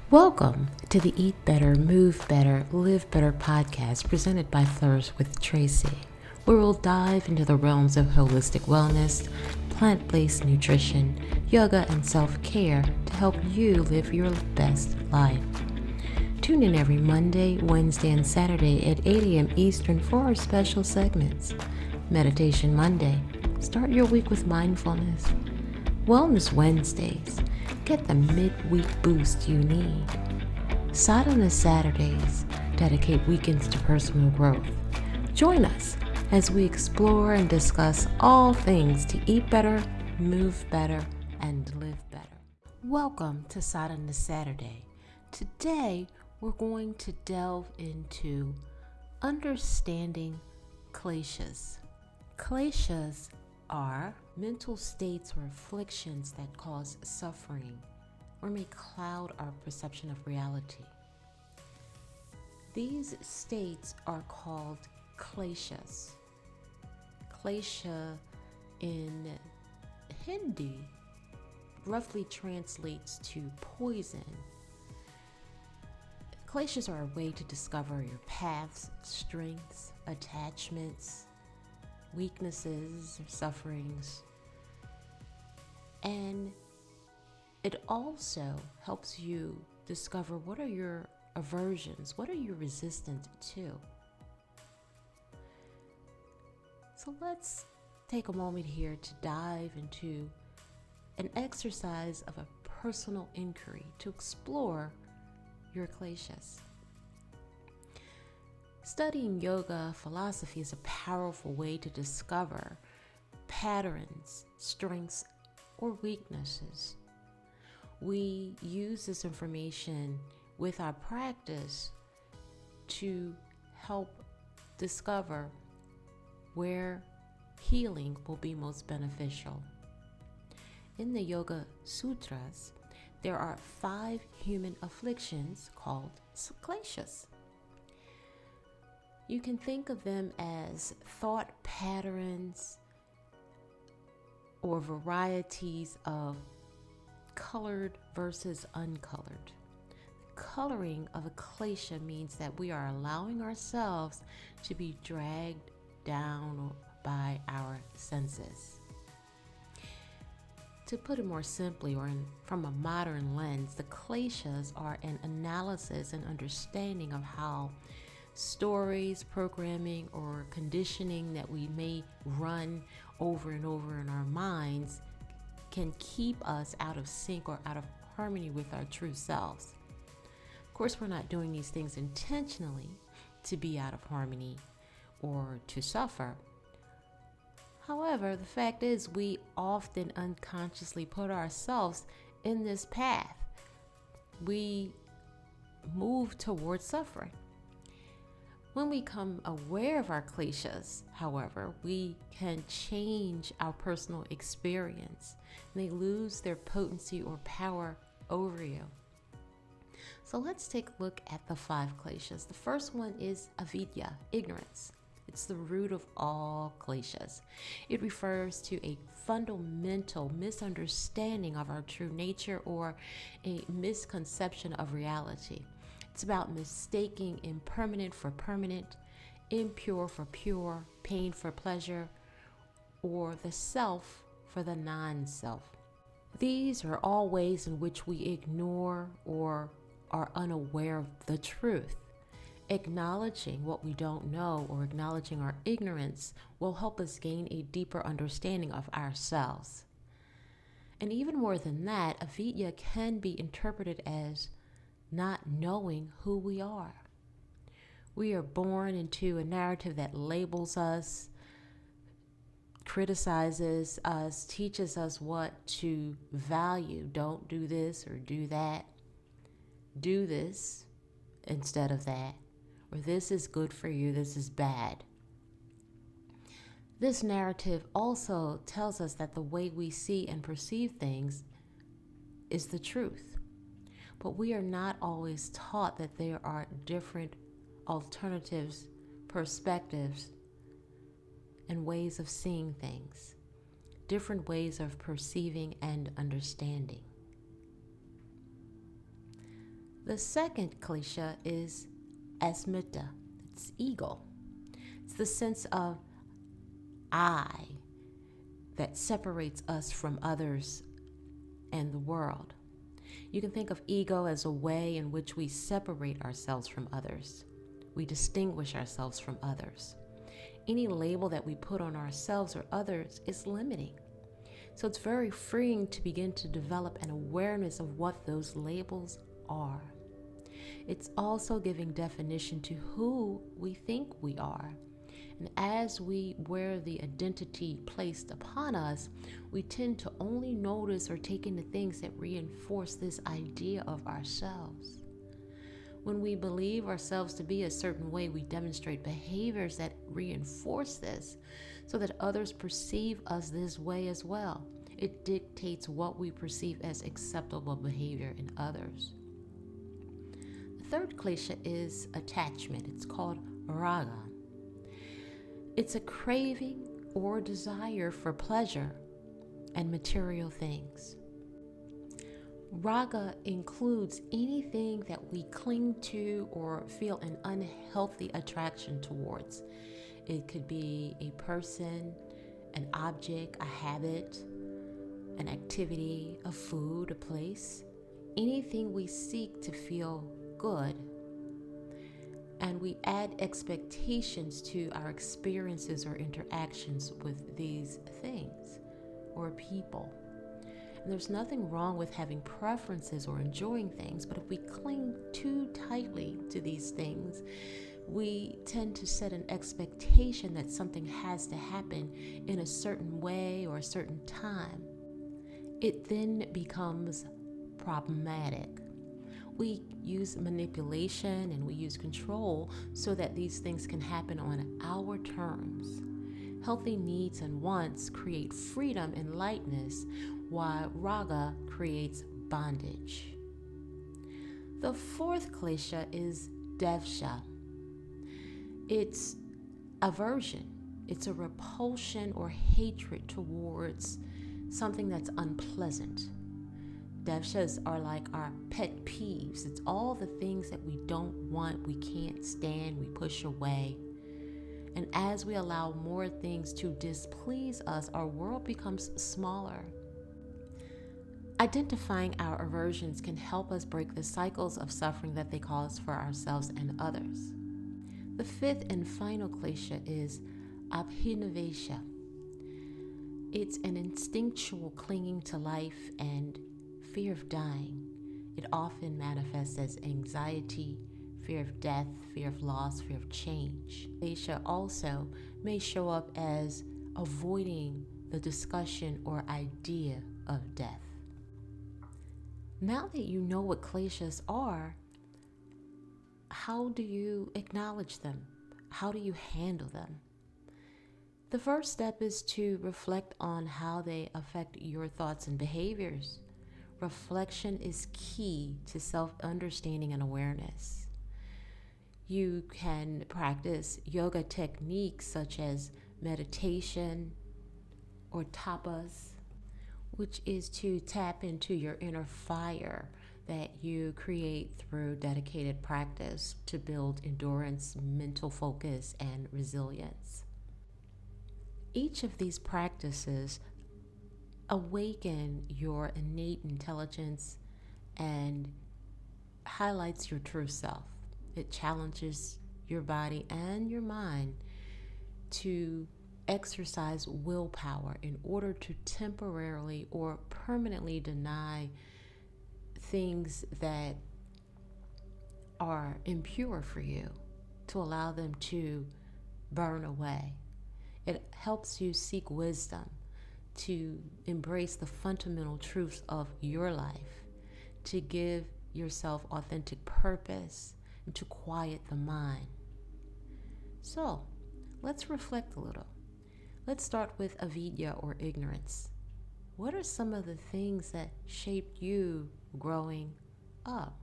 Welcome to the Eat Better, Move Better, Live Better podcast presented by Flourish with Tracy, where we'll dive into the realms of holistic wellness, plant-based nutrition, yoga, and self-care to help you live your best life. Tune in every Monday, Wednesday, and Saturday at 8 a.m. Eastern for our special segments. Meditation Monday. Start your week with mindfulness. Wellness Wednesdays. Get the midweek boost you need. Sadhana Saturdays dedicate weekends to personal growth. Join us as we explore and discuss all things to eat better, move better, and live better. Welcome to Sadhana Saturday. Today, we're going to delve into understanding Kleshas. Kleshas are mental states or afflictions that cause suffering or may cloud our perception of reality. These states are called Kleshas. Klesha in Hindi roughly translates to poison. Kleshas are a way to discover your paths, strengths, attachments, weaknesses, sufferings, and it also helps you discover what are your aversions, what are you resistant to. So let's take a moment here to dive into an exercise of a personal inquiry to explore your kleshas. Studying yoga philosophy is a powerful way to discover patterns, strengths, or weaknesses. We use this information with our practice to help discover where healing will be most beneficial. In the Yoga Sutras, there are 5 human afflictions called kleshas. You can think of them as thought patterns or varieties of colored versus uncolored. Coloring of a klesha means that we are allowing ourselves to be dragged down by our senses. To put it more simply, or from a modern lens, the kleshas are an analysis and understanding of how stories, programming, or conditioning that we may run over and over in our minds can keep us out of sync or out of harmony with our true selves. Of course, we're not doing these things intentionally to be out of harmony or to suffer. However, the fact is we often unconsciously put ourselves in this path. We move towards suffering. When we become aware of our kleshas, however, we can change our personal experience. They lose their potency or power over you. So let's take a look at the 5 kleshas. The first one is avidya, ignorance. It's the root of all kleshas. It refers to a fundamental misunderstanding of our true nature or a misconception of reality. It's about mistaking impermanent for permanent, impure for pure, pain for pleasure, or the self for the non-self. These are all ways in which we ignore or are unaware of the truth. Acknowledging what we don't know or acknowledging our ignorance will help us gain a deeper understanding of ourselves. And even more than that, avidya can be interpreted as not knowing who we are. We are born into a narrative that labels us, criticizes us, teaches us what to value. Don't do this or do that. Do this instead of that. Or this is good for you, this is bad. This narrative also tells us that the way we see and perceive things is the truth. But we are not always taught that there are different alternatives, perspectives, and ways of seeing things, different ways of perceiving and understanding. The second klesha is asmita. It's ego. It's the sense of I that separates us from others and the world. You can think of ego as a way in which we separate ourselves from others. We distinguish ourselves from others. Any label that we put on ourselves or others is limiting. So it's very freeing to begin to develop an awareness of what those labels are. It's also giving definition to who we think we are. And as we wear the identity placed upon us, we tend to only notice or take in the things that reinforce this idea of ourselves. When we believe ourselves to be a certain way, we demonstrate behaviors that reinforce this so that others perceive us this way as well. It dictates what we perceive as acceptable behavior in others. The third klesha is attachment. It's called raga. It's a craving or desire for pleasure and material things. Raga includes anything that we cling to or feel an unhealthy attraction towards. It could be a person, an object, a habit, an activity, a food, a place, anything we seek to feel good. And we add expectations to our experiences or interactions with these things or people. And there's nothing wrong with having preferences or enjoying things, but if we cling too tightly to these things, we tend to set an expectation that something has to happen in a certain way or a certain time. It then becomes problematic. We use manipulation and we use control so that these things can happen on our terms. Healthy needs and wants create freedom and lightness, while raga creates bondage. The fourth klesha is devsha. It's aversion. It's a repulsion or hatred towards something that's unpleasant. Devshas are like our pet peeves. It's all the things that we don't want, we can't stand, we push away. And as we allow more things to displease us, our world becomes smaller. Identifying our aversions can help us break the cycles of suffering that they cause for ourselves and others. The fifth and final klesha is abhinavesha. It's an instinctual clinging to life and fear of dying. It often manifests as anxiety, fear of death, fear of loss, fear of change. Klesha also may show up as avoiding the discussion or idea of death. Now that you know what kleshas are, how do you acknowledge them? How do you handle them? The first step is to reflect on how they affect your thoughts and behaviors. Reflection is key to self-understanding and awareness. You can practice yoga techniques such as meditation or tapas, which is to tap into your inner fire that you create through dedicated practice to build endurance, mental focus, and resilience. Each of these practices awaken your innate intelligence and highlights your true self. It challenges your body and your mind to exercise willpower in order to temporarily or permanently deny things that are impure for you, to allow them to burn away. It helps you seek wisdom, to embrace the fundamental truths of your life, to give yourself authentic purpose, and to quiet the mind. So, let's reflect a little. Let's start with avidya or ignorance. What are some of the things that shaped you growing up?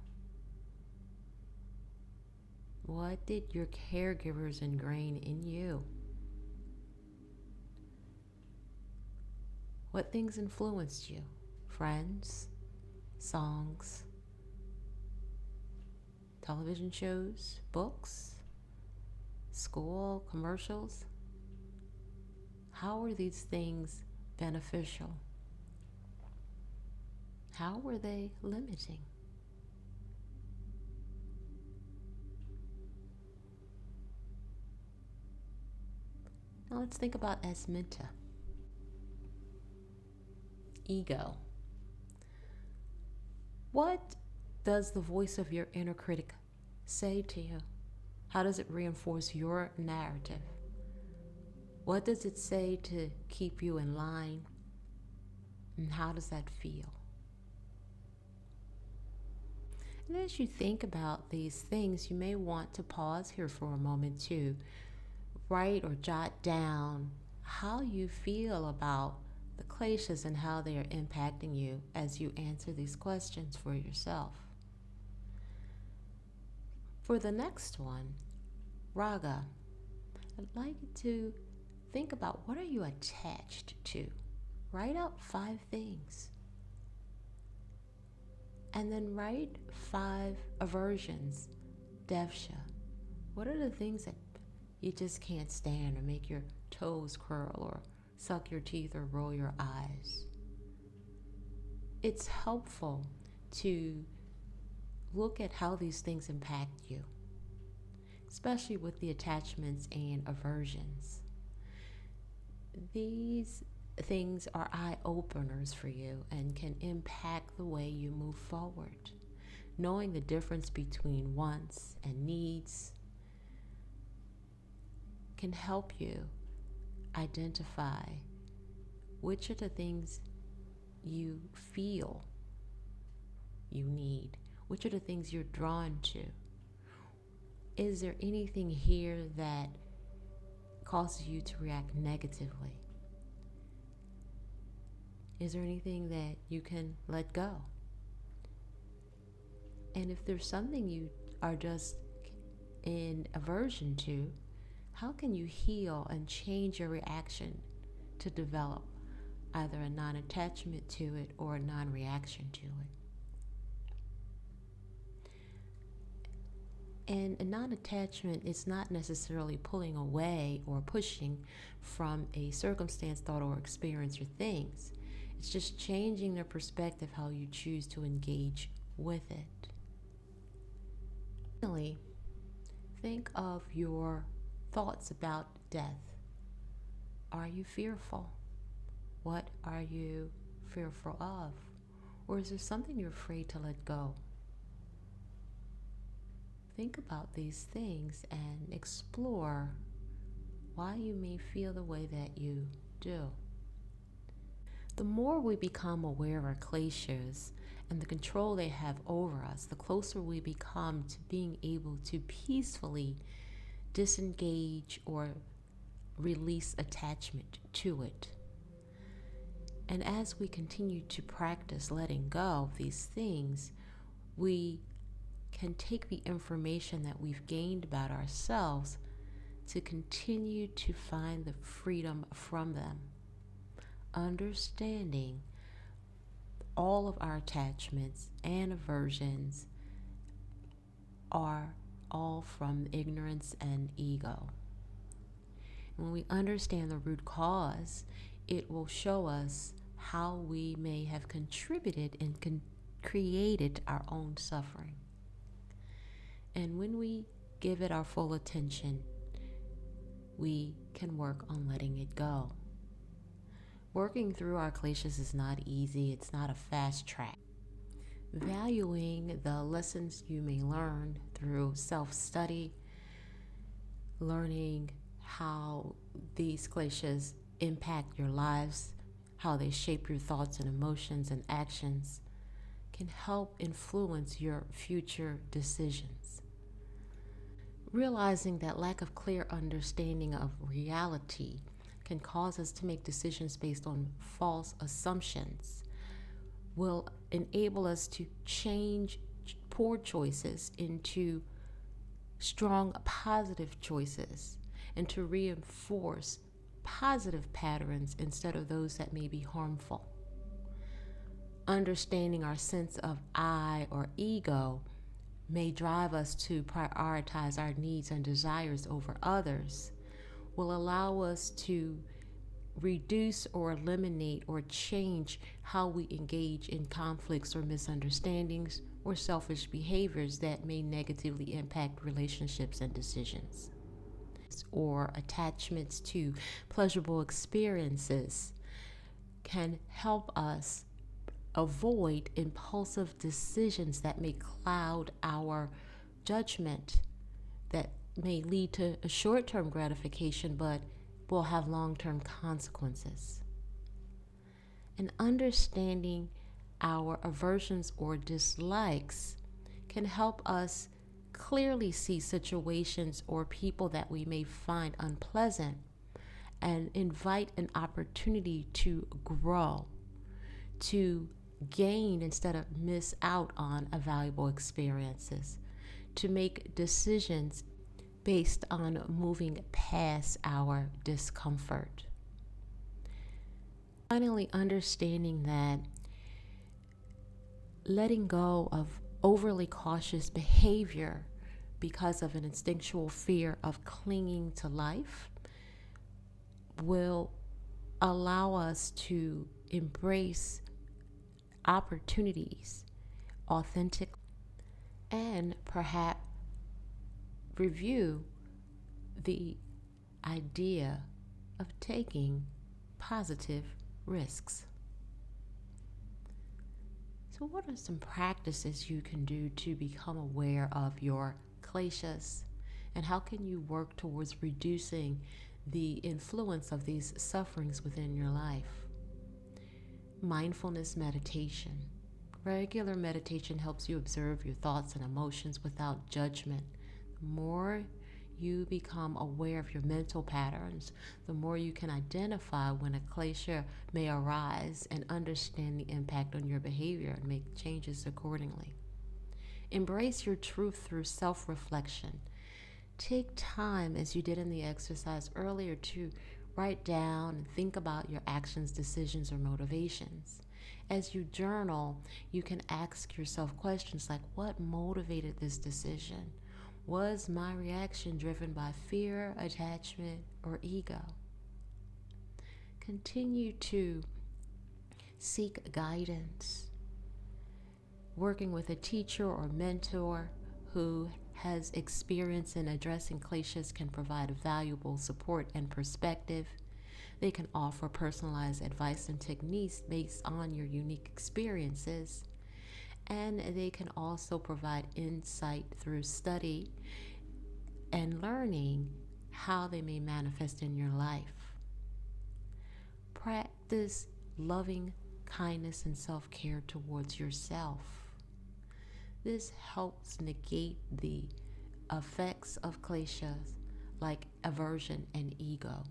What did your caregivers ingrain in you? What things influenced you? Friends, songs, television shows, books, school, commercials? How are these things beneficial? How were they limiting? Now let's think about asmenta, ego. What does the voice of your inner critic say to you? How does it reinforce your narrative? What does it say to keep you in line? And how does that feel? And as you think about these things, you may want to pause here for a moment to write or jot down how you feel about the kleshas and how they are impacting you as you answer these questions for yourself. For the next one, raga, I'd like you to think about what are you attached to. Write out 5 things. And then write 5 aversions, devsha. What are the things that you just can't stand or make your toes curl or suck your teeth or roll your eyes? It's helpful to look at how these things impact you, especially with the attachments and aversions. These things are eye openers for you and can impact the way you move forward. Knowing the difference between wants and needs can help you identify which are the things you feel you need, which are the things you're drawn to. Is there anything here that causes you to react negatively? Is there anything that you can let go? And if there's something you are just in aversion to, how can you heal and change your reaction to develop either a non-attachment to it or a non-reaction to it? And a non-attachment is not necessarily pulling away or pushing from a circumstance, thought, or experience or things. It's just changing the perspective how you choose to engage with it. Finally, think of your thoughts about death. Are you fearful? What are you fearful of? Or is there something you're afraid to let go? Think about these things and explore why you may feel the way that you do. The more we become aware of our kleshas and the control they have over us, the closer we become to being able to peacefully disengage or release attachment to it. And as we continue to practice letting go of these things, we can take the information that we've gained about ourselves to continue to find the freedom from them. Understanding all of our attachments and aversions are all from ignorance and ego. When we understand the root cause, it will show us how we may have contributed and created our own suffering. And when we give it our full attention, we can work on letting it go. Working through our kleshas is not easy. It's not a fast track. Valuing the lessons you may learn through self-study, learning how these kleshas impact your lives, how they shape your thoughts and emotions and actions, can help influence your future decisions. Realizing that lack of clear understanding of reality can cause us to make decisions based on false assumptions will enable us to change poor choices into strong positive choices and to reinforce positive patterns instead of those that may be harmful. Understanding our sense of I or ego may drive us to prioritize our needs and desires over others will allow us to reduce or eliminate or change how we engage in conflicts or misunderstandings or selfish behaviors that may negatively impact relationships and decisions. Or attachments to pleasurable experiences can help us avoid impulsive decisions that may cloud our judgment, that may lead to a short-term gratification but will have long-term consequences. And understanding our aversions or dislikes can help us clearly see situations or people that we may find unpleasant and invite an opportunity to grow, to gain instead of miss out on valuable experiences, to make decisions based on moving past our discomfort. Finally, understanding that letting go of overly cautious behavior because of an instinctual fear of clinging to life will allow us to embrace opportunities authentic and perhaps review the idea of taking positive risks. So what are some practices you can do to become aware of your kleshas, and how can you work towards reducing the influence of these sufferings within your life? Mindfulness meditation. Regular meditation helps you observe your thoughts and emotions without judgment. The more you become aware of your mental patterns, the more you can identify when a klesha may arise and understand the impact on your behavior and make changes accordingly. Embrace your truth through self-reflection. Take time, as you did in the exercise earlier, to write down and think about your actions, decisions, or motivations. As you journal, you can ask yourself questions like, what motivated this decision? Was my reaction driven by fear, attachment, or ego? Continue to seek guidance. Working with a teacher or mentor who has experience in addressing kleshas can provide valuable support and perspective. They can offer personalized advice and techniques based on your unique experiences. And they can also provide insight through study and learning how they may manifest in your life. Practice loving kindness and self-care towards yourself. This helps negate the effects of kleshas like aversion and ego.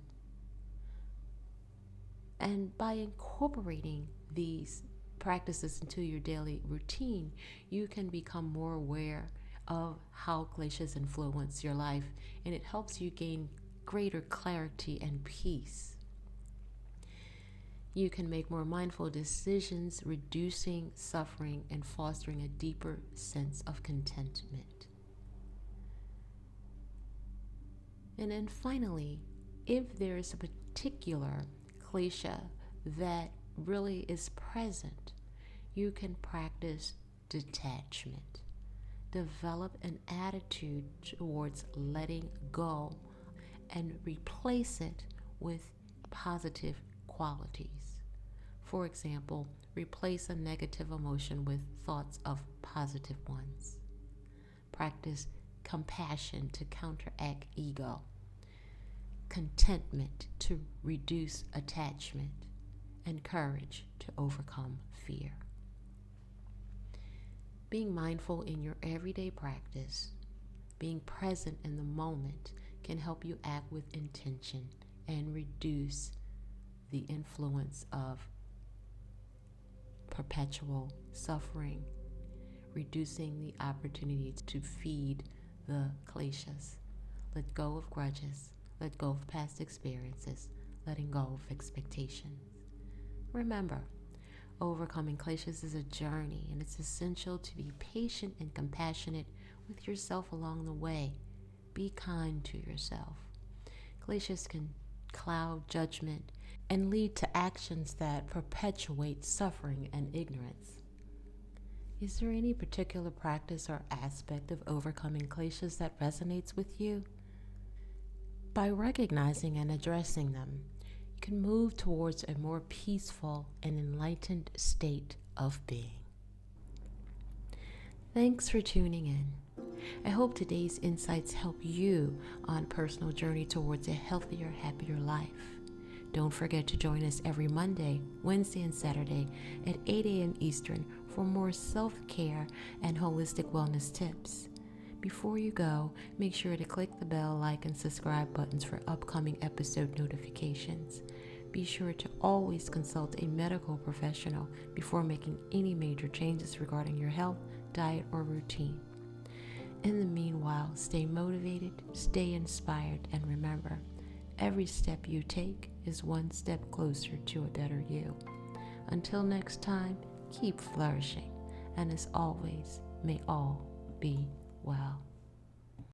And by incorporating these practices into your daily routine, you can become more aware of how kleshas influence your life, and it helps you gain greater clarity and peace. You can make more mindful decisions, reducing suffering and fostering a deeper sense of contentment. And then finally, if there is a particular klesha that really is present, you can practice detachment. Develop an attitude towards letting go and replace it with positive qualities. For example, replace a negative emotion with thoughts of positive ones. Practice compassion to counteract ego. Contentment to reduce attachment, and courage to overcome fear. Being mindful in your everyday practice, being present in the moment, can help you act with intention and reduce the influence of perpetual suffering, reducing the opportunity to feed the kleshas. Let go of grudges. Let go of past experiences, letting go of expectations. Remember, overcoming kleshas is a journey, and it's essential to be patient and compassionate with yourself along the way. Be kind to yourself. Kleshas can cloud judgment and lead to actions that perpetuate suffering and ignorance. Is there any particular practice or aspect of overcoming kleshas that resonates with you? By recognizing and addressing them, you can move towards a more peaceful and enlightened state of being. Thanks for tuning in. I hope today's insights help you on a personal journey towards a healthier, happier life. Don't forget to join us every Monday, Wednesday, and Saturday at 8 a.m. Eastern for more self-care and holistic wellness tips. Before you go, make sure to click the bell, like, and subscribe buttons for upcoming episode notifications. Be sure to always consult a medical professional before making any major changes regarding your health, diet, or routine. In the meanwhile, stay motivated, stay inspired, and remember, every step you take is one step closer to a better you. Until next time, keep flourishing, and as always, may all be well.